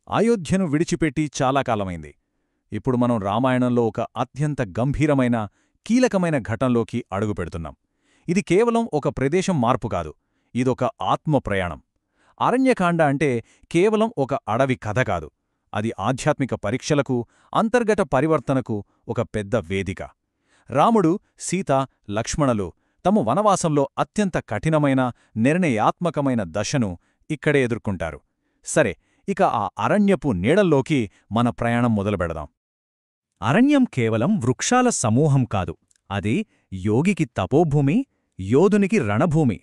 అయోధ్యను విడిచిపెట్టి చాలా కాలమైంది. ఇప్పుడు మనం రామాయణంలో ఒక అత్యంత గంభీరమైన, కీలకమైన ఘట్టంలోకి అడుగుపెడుతున్నాం. ఇది కేవలం ఒక ప్రదేశం మార్పు కాదు, ఇదొక ఆత్మప్రయాణం. అరణ్యకాండ అంటే కేవలం ఒక అడవి కథ కాదు, అది ఆధ్యాత్మిక పరీక్షలకు, అంతర్గత పరివర్తనకు ఒక పెద్ద వేదిక. రాముడు, సీత, లక్ష్మణులు తమ వనవాసంలో అత్యంత కఠినమైన, నిర్ణయాత్మకమైన దశను ఇక్కడే ఎదుర్కొంటారు. సరే, ఇక ఆ అరణ్యపు నీడల్లోకి మన ప్రయాణం మొదలుపెడదాం. అరణ్యం కేవలం వృక్షాల సమూహం కాదు, అది యోగికి తపోభూమి, యోధునికి రణభూమి.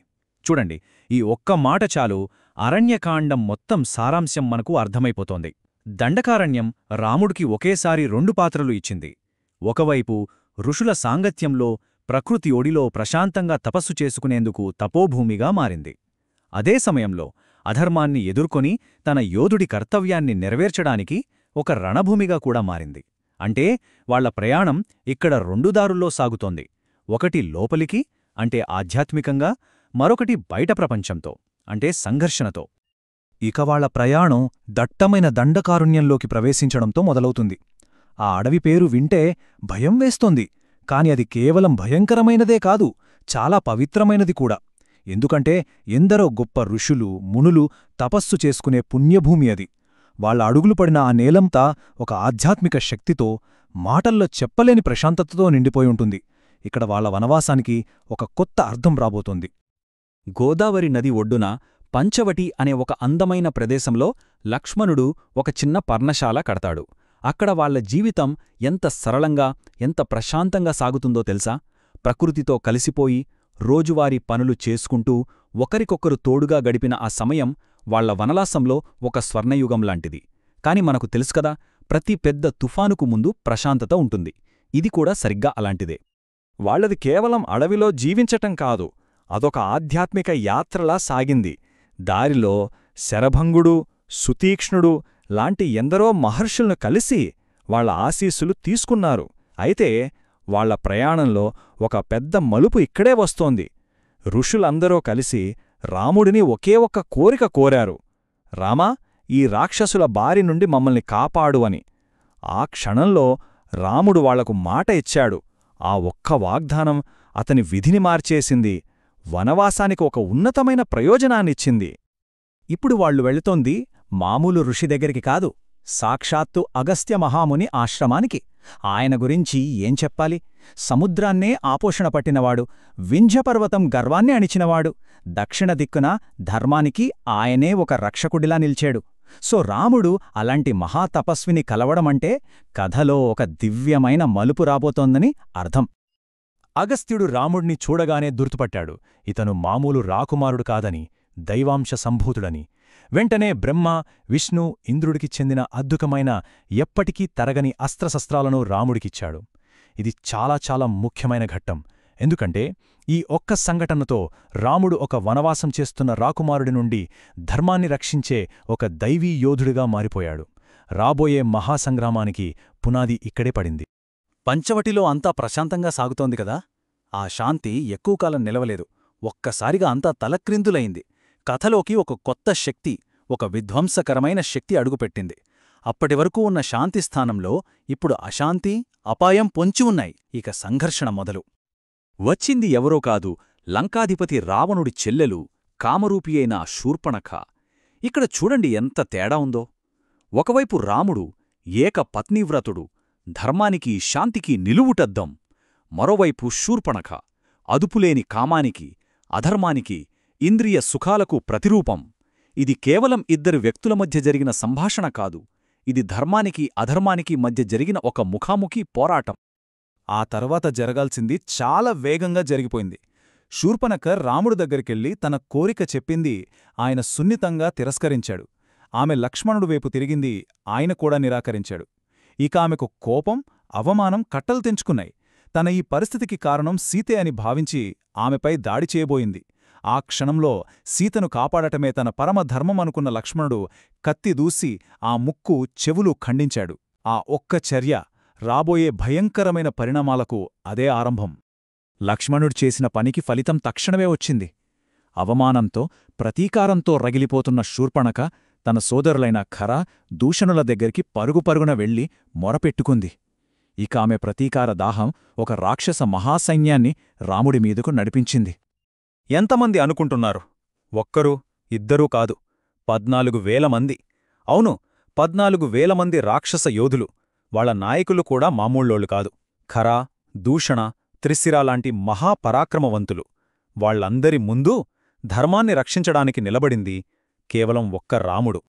చూడండి, ఈ ఒక్క మాట చాలు అరణ్యకాండం మొత్తం సారాంశం మనకు అర్థమైపోతోంది. దండకారణ్యం రాముడికి ఒకేసారి రెండు పాత్రలు ఇచ్చింది. ఒకవైపు ఋషుల సాంగత్యంలో, ప్రకృతి ఒడిలో ప్రశాంతంగా తపస్సు చేసుకునేందుకు తపోభూమిగా మారింది. అదే సమయంలో అధర్మాన్ని ఎదుర్కొని తన యోధుడి కర్తవ్యాన్ని నెరవేర్చడానికి ఒక రణభూమిగా కూడా మారింది. అంటే వాళ్ల ప్రయాణం ఇక్కడ రెండు దారుల్లో సాగుతోంది. ఒకటి లోపలికి, అంటే ఆధ్యాత్మికంగా, మరొకటి బయట ప్రపంచంతో, అంటే సంఘర్షణతో. ఇక వాళ్ల ప్రయాణం దట్టమైన దండకారుణ్యంలోకి ప్రవేశించడంతో మొదలవుతుంది. ఆ అడవి పేరు వింటే భయం వేస్తోంది, కాని అది కేవలం భయంకరమైనదే కాదు, చాలా పవిత్రమైనది కూడా. ఎందుకంటే ఎందరో గొప్ప ఋషులు, మునులు తపస్సు చేసుకునే పుణ్యభూమి అది. వాళ్ల అడుగులు పడిన ఆ నేలంతా ఒక ఆధ్యాత్మిక శక్తితో, మాటల్లో చెప్పలేని ప్రశాంతతతో నిండిపోయి ఉంటుంది. ఇక్కడ వాళ్ల వనవాసానికి ఒక కొత్త అర్థం రాబోతోంది. గోదావరి నది ఒడ్డున పంచవటి అనే ఒక అందమైన ప్రదేశంలో లక్ష్మణుడు ఒక చిన్న పర్ణశాల కడతాడు. అక్కడ వాళ్ల జీవితం ఎంత సరళంగా, ఎంత ప్రశాంతంగా సాగుతుందో తెలుసా? ప్రకృతితో కలిసిపోయి, రోజువారీ పనులు చేసుకుంటూ, ఒకరికొకరు తోడుగా గడిపిన ఆ సమయం వాళ్ల వనలాసంలో ఒక స్వర్ణయుగంలాంటిది. కాని మనకు తెలుసుకదా, ప్రతి పెద్ద తుఫానుకు ముందు ప్రశాంతత ఉంటుంది. ఇది కూడా సరిగ్గా అలాంటిదే. వాళ్లది కేవలం అడవిలో జీవించటం కాదు, అదొక ఆధ్యాత్మిక యాత్రలా సాగింది. దారిలో శరభంగుడు, సుతీక్ష్ణుడు లాంటి ఎందరో మహర్షులను కలిసి వాళ్ల ఆశీస్సులు తీసుకున్నారు. అయితే వాళ్ల ప్రయాణంలో ఒక పెద్ద మలుపు ఇక్కడే వస్తోంది. ఋషులందరూ కలిసి రాముడిని ఒకే ఒక్క కోరిక కోరారు: రామా, ఈ రాక్షసుల బారి నుండి మమ్మల్ని కాపాడు అని. ఆ క్షణంలో రాముడు వాళ్లకు మాట ఇచ్చాడు. ఆ ఒక్క వాగ్దానం అతని విధిని మార్చేసింది, వనవాసానికి ఒక ఉన్నతమైన ప్రయోజనాన్నిచ్చింది. ఇప్పుడు వాళ్లు వెళుతోంది మామూలు ఋషి దగ్గరికి కాదు, సాక్షాత్తు అగస్త్య మహాముని ఆశ్రమానికి. ఆయన గురించి ఏం చెప్పాలి? సముద్రాన్నే ఆపోషణ పట్టినవాడు, వింధ్యపర్వతం గర్వాన్ని అణిచినవాడు, దక్షిణ దిక్కున ధర్మానికి ఆయనే ఒక రక్షకుడిలా నిల్చాడు. సో రాముడు అలాంటి మహాతపస్విని కలవడమంటే కథలో ఒక దివ్యమైన మలుపు రాబోతోందని అర్థం. అగస్త్యుడు రాముణ్ణి చూడగానే గుర్తుపట్టాడు, ఇతను మామూలు రాకుమారుడు కాదని, దైవాంశ సంభూతుడని. వెంటనే బ్రహ్మ, విష్ణు, ఇంద్రుడికి చెందిన అద్భుతమైన, ఎప్పటికీ తరగని అస్త్రశస్త్రాలను రాముడికిచ్చాడు. ఇది చాలా చాలా ముఖ్యమైన ఘట్టం. ఎందుకంటే ఈ ఒక్క సంఘటనతో రాముడు ఒక వనవాసం చేస్తున్న రాకుమారుడి నుండి ధర్మాన్ని రక్షించే ఒక దైవీ యోధుడిగా మారిపోయాడు. రాబోయే మహాసంగ్రామానికి పునాది ఇక్కడే పడింది. పంచవటిలో అంతా ప్రశాంతంగా సాగుతోంది కదా. ఆ శాంతి ఎక్కువ కాలం నిలవలేదు. ఒక్కసారిగా అంతా తలక్రిందులైంది. కథలోకి ఒక కొత్త శక్తి, ఒక విధ్వంసకరమైన శక్తి అడుగుపెట్టింది. అప్పటివరకు ఉన్న శాంతిస్థానంలో ఇప్పుడు అశాంతి, అపాయం పొంచి ఉన్నాయి. ఇక సంఘర్షణ మొదలు. వచ్చింది ఎవరో కాదు, లంకాధిపతి రావణుడి చెల్లెలు, కామరూపియైన శూర్పణఖ. ఇక్కడ చూడండి ఎంత తేడా ఉందో. ఒకవైపు రాముడు, ఏక పత్నీవ్రతుడు, ధర్మానికి, శాంతికి నిలువుటద్దం. మరోవైపు శూర్పణఖ, అదుపులేని కామానికి, అధర్మానికి, ఇంద్రియ సుఖాలకు ప్రతిరూపం. ఇది కేవలం ఇద్దరు వ్యక్తుల మధ్య జరిగిన సంభాషణ కాదు, ఇది ధర్మానికి, అధర్మానికి మధ్య జరిగిన ఒక ముఖాముఖి పోరాటం. ఆ తర్వాత జరగాల్సింది చాలా వేగంగా జరిగిపోయింది. శూర్పణఖ రాముడు దగ్గరికెళ్ళి తన కోరిక చెప్పింది. ఆయన సున్నితంగా తిరస్కరించాడు. ఆమె లక్ష్మణుడు వైపు తిరిగింది. ఆయన కూడా నిరాకరించాడు. ఇక ఆమెకు కోపం, అవమానం కట్టలు తెంచుకున్నాయి. తన ఈ పరిస్థితికి కారణం సీతే అని భావించి ఆమెపై దాడి చేయబోయింది. ఆ క్షణంలో సీతను కాపాడటమే తన పరమధర్మమనుకున్న లక్ష్మణుడు కత్తి దూసి ఆ ముక్కు, చెవులు ఖండించాడు. ఆ ఒక్క చర్య రాబోయే భయంకరమైన పరిణామాలకు అదే ఆరంభం. లక్ష్మణుడు చేసిన పనికి ఫలితం తక్షణమే వచ్చింది. అవమానంతో, ప్రతీకారంతో రగిలిపోతున్న శూర్పణఖ తన సోదరులైన ఖర, దూషణుల దగ్గరికి పరుగుపరుగున వెళ్లి మొరపెట్టుకుంది. ఇక ఆమె ప్రతీకార దాహం ఒక రాక్షస మహాసైన్యాన్ని రాముడి మీదకు నడిపించింది. ఎంతమంది అనుకుంటున్నారు? ఒక్కరు, ఇద్దరూ కాదు, 14,000 మంది. అవును, 14,000 మంది రాక్షస యోధులు. వాళ్ల నాయకులు కూడా మామూళ్ళోళ్ళు కాదు. ఖర, దూషణ, త్రిశిర లాంటి మహాపరాక్రమవంతులు. వాళ్లందరి ముందూ ధర్మాన్ని రక్షించడానికి నిలబడింది కేవలం ఒక్క రాముడు.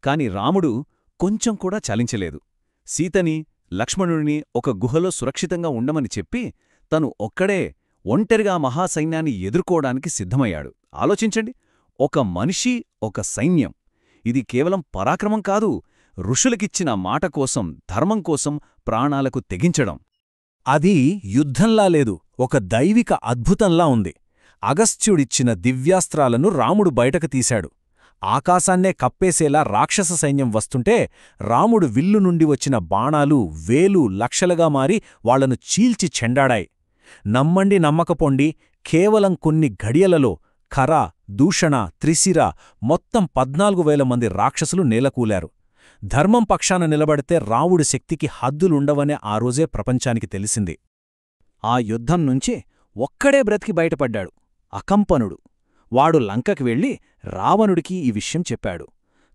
కాని రాముడు కొంచెం కూడా చలించలేదు. సీతని, లక్ష్మణుడిని ఒక గుహలో సురక్షితంగా ఉండమని చెప్పి తను ఒక్కడే ఒంటరిగా మహాసైన్యాన్ని ఎదుర్కోవడానికి సిద్ధమయ్యాడు. ఆలోచించండి, ఒక మనిషి, ఒక సైన్యం. ఇది కేవలం పరాక్రమం కాదు, ఋషులకిచ్చిన మాట కోసం, ధర్మం కోసం ప్రాణాలకు తెగించడం. అది యుద్ధంలా లేదు, ఒక దైవిక అద్భుతంలా ఉంది. అగస్త్యుడిచ్చిన దివ్యాస్త్రాలను రాముడు బయటకు తీశాడు. ఆకాశాన్నే కప్పేసేలా రాక్షస సైన్యం వస్తుంటే రాముడు విల్లు నుండి వచ్చిన బాణాలు వేలు లక్షలుగా మారి వాళ్లను చీల్చి చెండాడాయి. నమ్మండి నమ్మకపోండి, కేవలం కొన్ని ఘడియలలో ఖర, దూషణ, త్రిశిర మొత్తం 14,000 మంది రాక్షసులు నేలకూలారు. ధర్మం పక్షాన నిలబడితే రాముడి శక్తికి హద్దులుండవనే ఆ రోజే ప్రపంచానికి తెలిసింది. ఆ యుద్ధం నుంచి ఒక్కడే బ్రతికి బయటపడ్డాడు, అకంపనుడు. వాడు లంకకి వెళ్ళి రావణుడికి ఈ విషయం చెప్పాడు.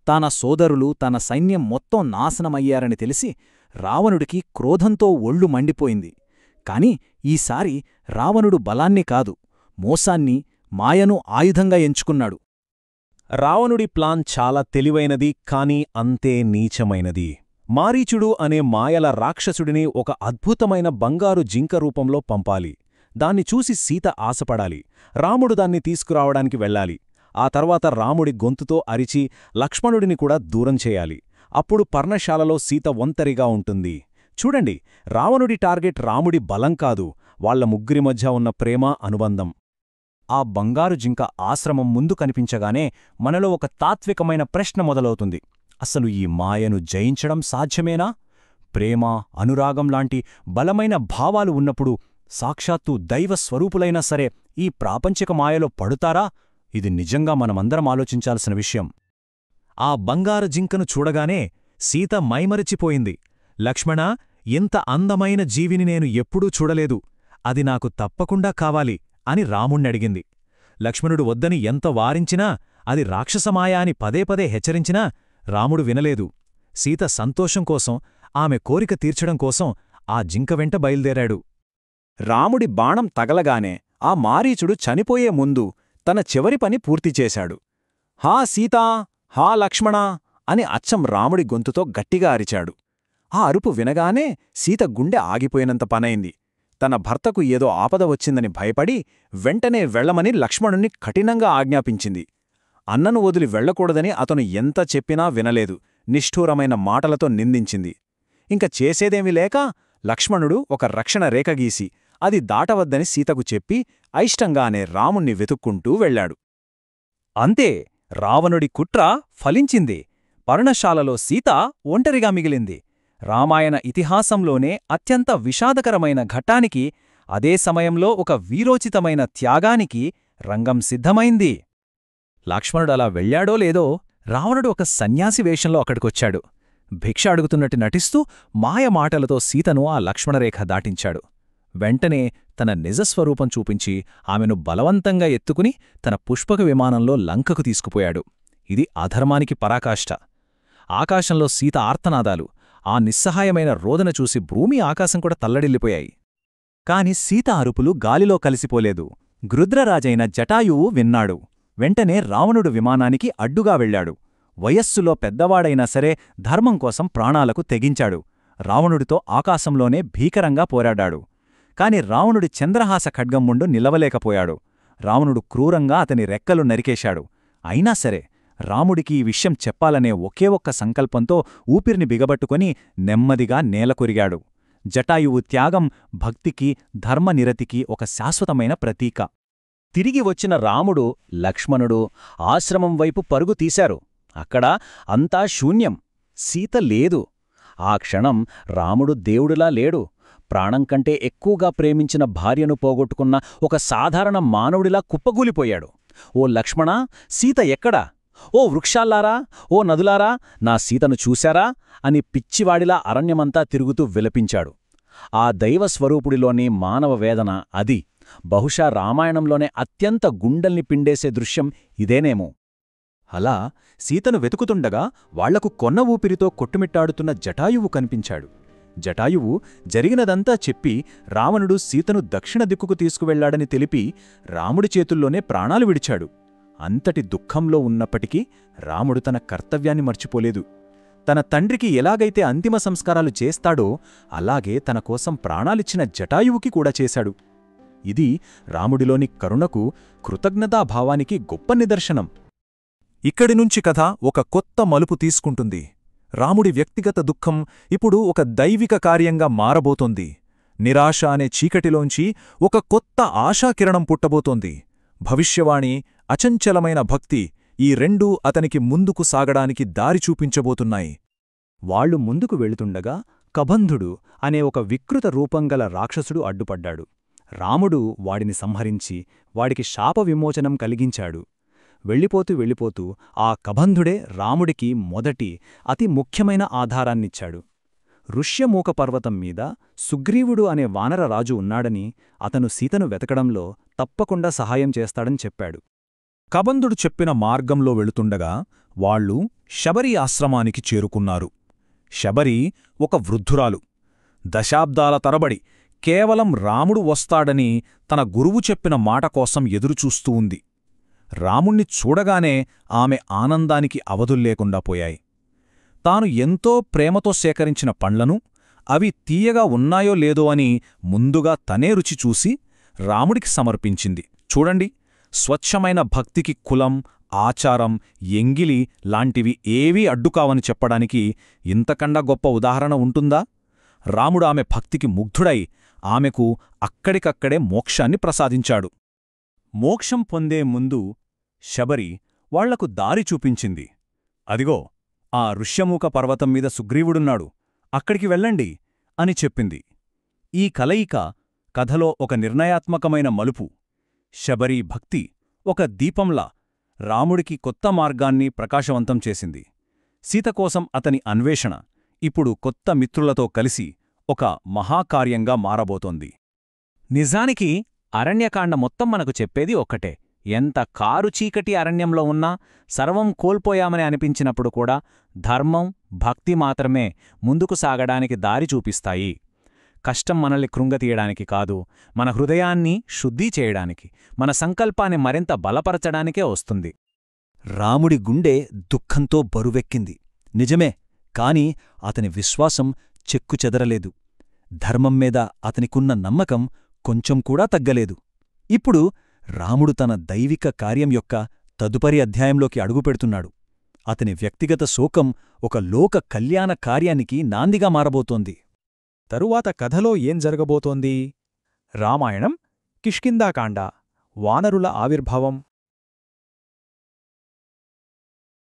తన సోదరులు, తన సైన్యం మొత్తం నాశనమయ్యారని తెలిసి రావణుడికి క్రోధంతో ఒళ్ళు మండిపోయింది. కాని ఈసారి రావణుడు బలాన్ని కాదు, మోసాన్ని, మాయను ఆయుధంగా ఎంచుకున్నాడు. రావణుడి ప్లాన్ చాలా తెలివైనది, కాని అంతే నీచమైనది. మారీచుడు అనే మాయల రాక్షసుడిని ఒక అద్భుతమైన బంగారు జింక రూపంలో పంపాలి. దాన్ని చూసి సీత ఆశపడాలి. రాముడు దాన్ని తీసుకురావడానికి వెళ్ళాలి. ఆ తర్వాత రాముడి గొంతుతో అరిచి లక్ష్మణుడిని కూడా దూరం చేయాలి. అప్పుడు పర్ణశాలలో సీత ఒంటరిగా ఉంటుంది. చూడండి, రావణుడి టార్గెట్ రాముడి బలం కాదు, వాళ్ల ముగ్గురి మధ్య ఉన్న ప్రేమ, అనుబంధం. ఆ బంగారు జింక ఆశ్రమం ముందు కనిపించగానే మనలో ఒక తాత్వికమైన ప్రశ్న మొదలవుతుంది. అసలు ఈ మాయను జయించడం సాధ్యమేనా? ప్రేమ, అనురాగం లాంటి బలమైన భావాలు ఉన్నప్పుడు సాక్షాత్తు దైవస్వరూపులైనా సరే ఈ ప్రాపంచిక మాయలో పడుతారా? ఇది నిజంగా మనమందరం ఆలోచించాల్సిన విషయం. ఆ బంగారు జింకను చూడగానే సీత మైమరిచిపోయింది. లక్ష్మణా, ఇంత అందమైన జీవిని నేను ఎప్పుడూ చూడలేదు. అది నాకు తప్పకుండా కావాలి అని రాముణ్ణడిగింది. లక్ష్మణుడు వద్దని ఎంత వారించినా, అది రాక్షసమాయ అని పదే పదే హెచ్చరించినా రాముడు వినలేదు. సీత సంతోషం కోసం, ఆమె కోరిక తీర్చడం కోసం ఆ జింక వెంట బయల్దేరాడు. రాముడి బాణం తగలగానే ఆ మారీచుడు చనిపోయే ముందు తన చివరి పని పూర్తిచేశాడు. హా సీతా, హా లక్ష్మణా అని అచ్చం రాముడి గొంతుతో గట్టిగా అరిచాడు. ఆ అరుపు వినగానే సీత గుండె ఆగిపోయినంత పనైంది. తన భర్తకు ఏదో ఆపద వచ్చిందని భయపడి వెంటనే వెళ్లమని లక్ష్మణుణ్ణి కఠినంగా ఆజ్ఞాపించింది. అన్నను వదిలి వెళ్లకూడదని అతను ఎంత చెప్పినా వినలేదు. నిష్ఠూరమైన మాటలతో నిందించింది. ఇంక చేసేదేమీ లేక లక్ష్మణుడు ఒక రక్షణ రేఖ గీసి అది దాటవద్దని సీతకు చెప్పి అయిష్టంగానే రాముణ్ణి వెతుక్కుంటూ వెళ్లాడు. అంతే, రావణుడి కుట్ర ఫలించింది. పర్ణశాలలో సీత ఒంటరిగా మిగిలింది. రామాయణ ఇతిహాసంలోనే అత్యంత విషాదకరమైన ఘట్టానికి, అదే సమయంలో ఒక వీరోచితమైన త్యాగానికి రంగం సిద్ధమైంది. లక్ష్మణుడలా వెళ్లాడో లేదో, రావణుడు ఒక సన్యాసి వేషంలో అక్కడికొచ్చాడు. భిక్ష అడుగుతున్నట్టు నటిస్తూ మాయమాటలతో సీతను ఆ లక్ష్మణరేఖ దాటించాడు. వెంటనే తన నిజస్వరూపం చూపించి ఆమెను బలవంతంగా ఎత్తుకుని తన పుష్పక విమానంలో లంకకు తీసుకుపోయాడు. ఇది అధర్మానికి పరాకాష్ట. ఆకాశంలో సీత ఆర్తనాదాలు, ఆ నిస్సహాయమైన రోదన చూసి భూమి ఆకాశం కూడా తల్లడిల్లిపోయాయి. కాని సీత అరుపులు గాలిలో కలిసిపోలేదు. గృధ్రరాజైన జటాయువు విన్నాడు. వెంటనే రావణుడు విమానానికి అడ్డుగా వెళ్లాడు. వయస్సులో పెద్దవాడైనా సరే ధర్మం కోసం ప్రాణాలకు తెగించాడు. రావణుడితో ఆకాశంలోనే భీకరంగా పోరాడాడు. కాని రావణుడి చంద్రహాస ఖడ్గం ముందు నిలవలేకపోయాడు. రావణుడు క్రూరంగా అతని రెక్కలు నరికేశాడు. అయినా సరే రాముడికి ఈ విషయం చెప్పాలనే ఒకే ఒక్క సంకల్పంతో ఊపిరిని బిగబట్టుకుని నెమ్మదిగా నేలకొరిగాడు. జటాయువు త్యాగం భక్తికి, ధర్మనిరతికి ఒక శాశ్వతమైన ప్రతీక. తిరిగి వచ్చిన రాముడు, లక్ష్మణుడు ఆశ్రమం వైపు పరుగు తీశారు. అక్కడ అంతా శూన్యం. సీత లేదు. ఆ క్షణం రాముడు దేవుడిలా లేడు. ప్రాణం కంటే ఎక్కువగా ప్రేమించిన భార్యను పోగొట్టుకున్న ఒక సాధారణ మానవుడిలా కుప్పగూలిపోయాడు. ఓ లక్ష్మణా, సీత ఎక్కడా? ఓ వృక్షాల్లారా, ఓ నదులారా, నా సీతను చూశారా అని పిచ్చివాడిలా అరణ్యమంతా తిరుగుతూ విలపించాడు. ఆ దైవస్వరూపుడిలోని మానవ వేదన అది. బహుశా రామాయణంలోనే అత్యంత గుండెల్ని పిండేసే దృశ్యం ఇదేనేమో. అలా సీతను వెతుకుతుండగా వాళ్లకు కొన్న ఊపిరితో కొట్టుమిట్టాడుతున్న జటాయువు కనిపించాడు. జటాయువు జరిగినదంతా చెప్పి రావణుడు సీతను దక్షిణ దిక్కుకు తీసుకువెళ్లాడని తెలిపి రాముడి చేతుల్లోనే ప్రాణాలు విడిచాడు. అంతటి దుఃఖంలో ఉన్నప్పటికీ రాముడు తన కర్తవ్యాన్ని మర్చిపోలేదు. తన తండ్రికి ఎలాగైతే అంతిమ సంస్కారాలు చేస్తాడో అలాగే తన కోసం ప్రాణాలిచ్చిన జటాయువుకి కూడా చేశాడు. ఇది రాముడిలోని కరుణకు, కృతజ్ఞతాభావానికి గొప్ప నిదర్శనం. ఇక్కడినుంచి కథ ఒక కొత్త మలుపు తీసుకుంటుంది. రాముడి వ్యక్తిగత దుఃఖం ఇప్పుడు ఒక దైవిక కార్యంగా మారబోతోంది. నిరాశ అనే చీకటిలోంచి ఒక కొత్త ఆశాకిరణం పుట్టబోతోంది. భవిష్యవాణి, అచంచలమైన భక్తి, ఈ రెండూ అతనికి ముందుకు సాగడానికి దారి చూపించబోతున్నాయి. వాళ్లు ముందుకు వెళుతుండగా కబంధుడు అనే ఒక వికృత రూపంగల రాక్షసుడు అడ్డుపడ్డాడు. రాముడు వాడిని సంహరించి వాడికి శాప విమోచనం కలిగించాడు. వెళ్ళిపోతూ ఆ కబంధుడే రాముడికి మొదటి అతి ముఖ్యమైన ఆధారాన్నిచ్చాడు. ఋష్యమూక పర్వతం మీద సుగ్రీవుడు అనే వానరరాజు ఉన్నాడని, అతను సీతను వెతకడంలో తప్పకుండా సహాయం చేస్తాడని చెప్పాడు. కబంధుడు చెప్పిన మార్గంలో వెళుతుండగా వాళ్లు శబరి ఆశ్రమానికి చేరుకున్నారు. శబరి ఒక వృద్ధురాలు. దశాబ్దాల తరబడి కేవలం రాముడు వస్తాడని తన గురువు చెప్పిన మాట కోసం ఎదురుచూస్తూ ఉంది. రాముణ్ణి చూడగానే ఆమె ఆనందానికి అవధుల్లేకుండా పోయాయి. తాను ఎంతో ప్రేమతో సేకరించిన పండ్లను, అవి తీయగా ఉన్నాయో లేదో అని ముందుగా తనే రుచి చూసి రాముడికి సమర్పించింది. చూడండి, స్వచ్ఛమైన భక్తికి కులం, ఆచారం, ఎంగిలి లాంటివి ఏవీ అడ్డుకావని చెప్పడానికి ఇంతకన్నా గొప్ప ఉదాహరణ ఉంటుందా? రాముడు ఆమె భక్తికి ముగ్ధుడై ఆమెకు అక్కడికక్కడే మోక్షాన్ని ప్రసాదించాడు. మోక్షం పొందే ముందు శబరి వాళ్లకు దారి చూపించింది. అదిగో, ఆ ఋష్యమూక పర్వతం మీద సుగ్రీవుడున్నాడు, అక్కడికి వెళ్ళండి అని చెప్పింది. ఈ కలయిక కథలో ఒక నిర్ణయాత్మకమైన మలుపు. శబరి భక్తి ఒక దీపంలా రాముడికి కొత్త మార్గాన్ని ప్రకాశవంతం చేసింది. సీత కోసం అతని అన్వేషణ ఇప్పుడు కొత్త మిత్రులతో కలిసి ఒక మహాకార్యంగా మారబోతోంది. నిజానికి అరణ్యకాండ మొత్తం మనకు చెప్పేది ఒక్కటే. ఎంత కారుచీకటి అరణ్యంలో ఉన్నా, సర్వం కోల్పోయామని అనిపించినప్పుడు కూడా ధర్మం, భక్తి మాత్రమే ముందుకు సాగడానికి దారి చూపిస్తాయి. కష్టం మనల్ని కృంగతీయడానికి కాదు, మన హృదయాన్ని శుద్ధి చేయడానికి, మన సంకల్పాన్ని మరింత బలపరచడానికే వస్తుంది. రాముడి గుండె దుఃఖంతో బరువెక్కింది నిజమే, కాని అతని విశ్వాసం చెక్కుచెదరలేదు. ధర్మం మీద అతనికున్న నమ్మకం కొంచెం కూడా తగ్గలేదు. ఇప్పుడు రాముడు తన దైవిక కార్యం యొక్క తదుపరి అధ్యాయంలోకి అడుగుపెడుతున్నాడు. అతని వ్యక్తిగత శోకం ఒక లోక కళ్యాణ కార్యానికి నాందిగా మారబోతోంది. తరువాత కథలో ఏం జరగబోతోంది? రామాయణం కిష్కింధాకాండ, వానరుల ఆవిర్భావం,